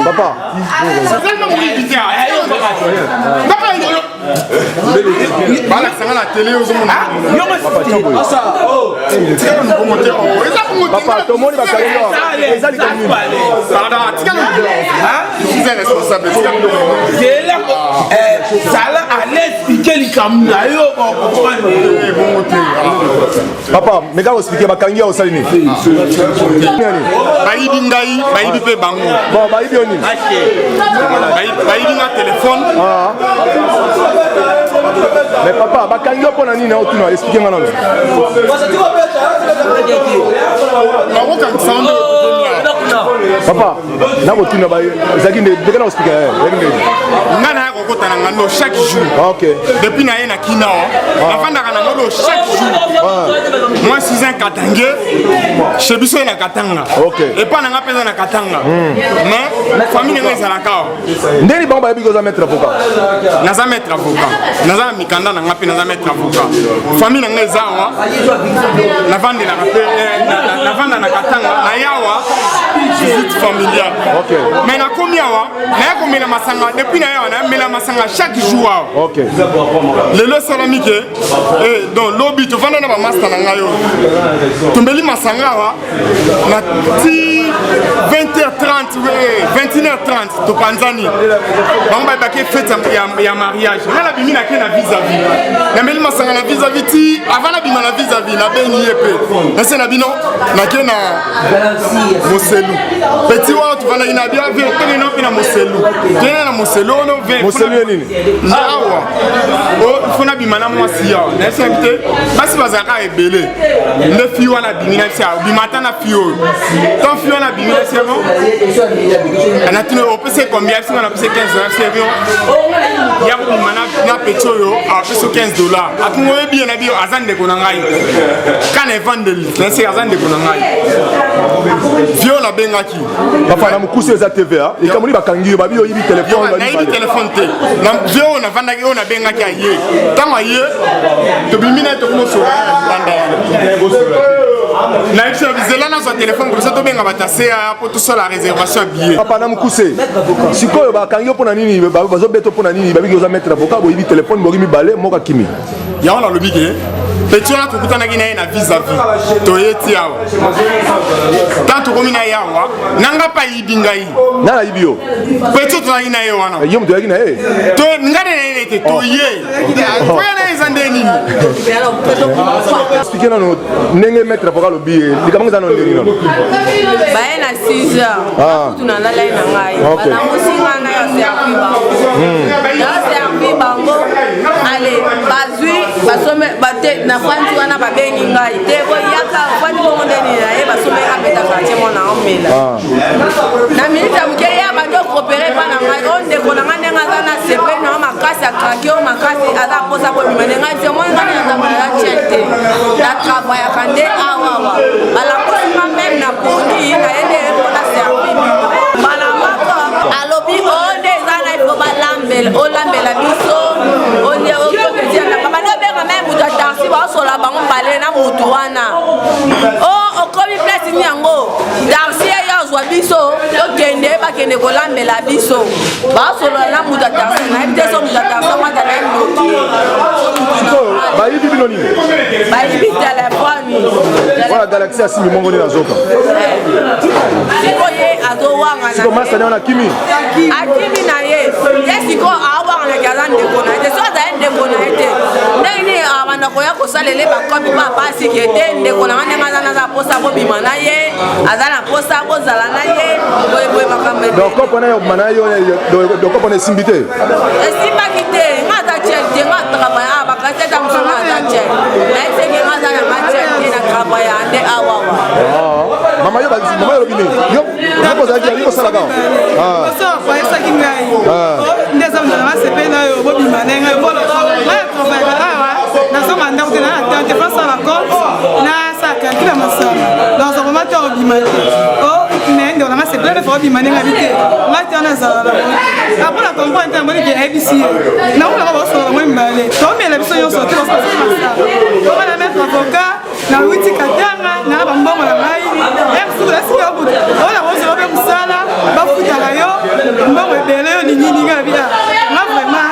Papa. Papa, tout le monde va papa, mais quand vous expliquez, Bakangia au Salini. Bon, téléphone. Mais papa, Bakangia pour la Nina, expliquez-moi. Papa, chaque jour. Depuis na kina, chaque jour. Moi, je suis un Katangé, je suis un Katanga. Et pas un appel à Katanga. Mais famille est à la carte. Ndeni bamba bigo za mettre avocat. Naza mettre avocat. Naza mikanda na ngapi naza mettre avocat. Famille est zawa. La vendre la vendre na Katanga na yawa. Visite familiale. Mais na combien wa? Na combien na masanga depuis na yawa na mela masanga chaque jour. Le le salami ke donc lobby to vendre na ba master na ngayo. Tumbeli masanga wa na ti 20h30 21h30 to Panzani. Bamba ba ke fête ya mariage. Na bimi na ke na vis-à-vis. Na meli masanga na vis-à-vis ti avant na bima na vis-à-vis na beni epé. Na se na bino na ke na Moselu. Petit wa tu vana ina bia ve to na pina Moselu. Tena na Moselu no ve. Moselu nini? Awa. O fona bima na mwasi ya. Na se invité basi bazaka ebele. Le fi wana bimina sia bimata na fio. Ton fio na bimina sia bon. Ana tino o pese combien si on a pese 15 $, c'est bien. Ya ko mana na petrolo a pese $15. Atungo bien na bio azande ko na ngai. Kana vendre na se azande ko na ngai. Fio la bengaki. Papa na mukuse za TVA. E kamuli bakangi ba bio yibi téléphone na yibi téléphone te. Na fio na vanda ki ona bengaki aye. Tango aye to bimina to ko so banda. Na extra vizelana sur téléphone pour ça to benga batase pour tout ça la réservation billet. Papa na mukuse. Sikoyo bakangi pona nini bazo beto pona nini ba biko za mettre avocat bo yibi téléphone bo mi balé moka kimi. Ya on a le bigé. Petit on a tout na gina na vis-à-vis. To yeti yawa. Tant to komina yawa nanga pa yibingai. Na la yibio. Petit to na gina yawa na. Yom to gina to ngade na ite to ye. Oya na izande nini. Expliquez nous nenge mettre avocat le billet. Likamanga za no ndeni no. Ba na 6 heures. Tu na la na ngai. Bana musinga na ya servi bango. Ya servi bango. Allez, bazui basome bate na fanti wana babengi ngai. Te ko yaka fanti ko ndeni na e basome ka beta quartier mona omela. Na minita muke ya bando coopérer pa na ngai. On de ko na ngenga na sepe na makasi akakio makasi ada posa ko bimenga te mo ngani na na chete. La travail akande awawa. Bala ko même na poni na ende ko na servi. Bala mako alobi on des ana il faut balambel, o lambela biso. On est au quotidien na baba no benga même muta taxi ba so la bango balé na mutu wana. Oh okomi place ni yango. Taxi ya zwa biso, to kende ba kende ko lambela biso. Ba so la muta taxi na ite so muta taxi ma ta na ndoti. Ba yibi bino nini? Ba yibi téléphone. Voilà Galaxy asimi mongoni na zoka. Siko ye azo wanga na. Siko master na kimi. Akimi na ye. Yesiko awa na gazan de kona. De so da ende kona ete. Ndeni abana ko ya ko salele ba ko bi ba pasi ke ende kona ngane ngana za posa bo bi mana ye. Azana posa bo zala na ye. Boy makambe. Donc kopona yo mana yo do kopona simbité. Simba kite ngata chete ngata kabaya ba ka teta musana ngata chete. Na ite ke ngata na ngata na kabaya ande awawa. Mama yo bini. Yo posa ya yo sala ga. So fa esa kingai. Ndeza mna sepe na yo bo bi manenga bo lo. Na travail na so manda ko na atteindre face à la compte na ça calcule bima ndenge abi te ngai te wana ezala na apona comprendre te namoni ke ayebisi ye nakolaka baosolola bango mibale tomela biso nyonso te basomasala omana maître avocat na witi katanga na bambongo na ngai esuku esika okuta oona bozolo mpe mosala bafutaka yo mbongo ebele yo ningini ngai abi nga vraiment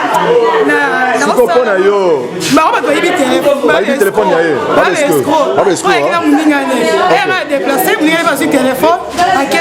sikopo na yo bango bato bayibi telefone ya ye escro ekina mondingane eyanga déplace mondingane bazwi telefone ake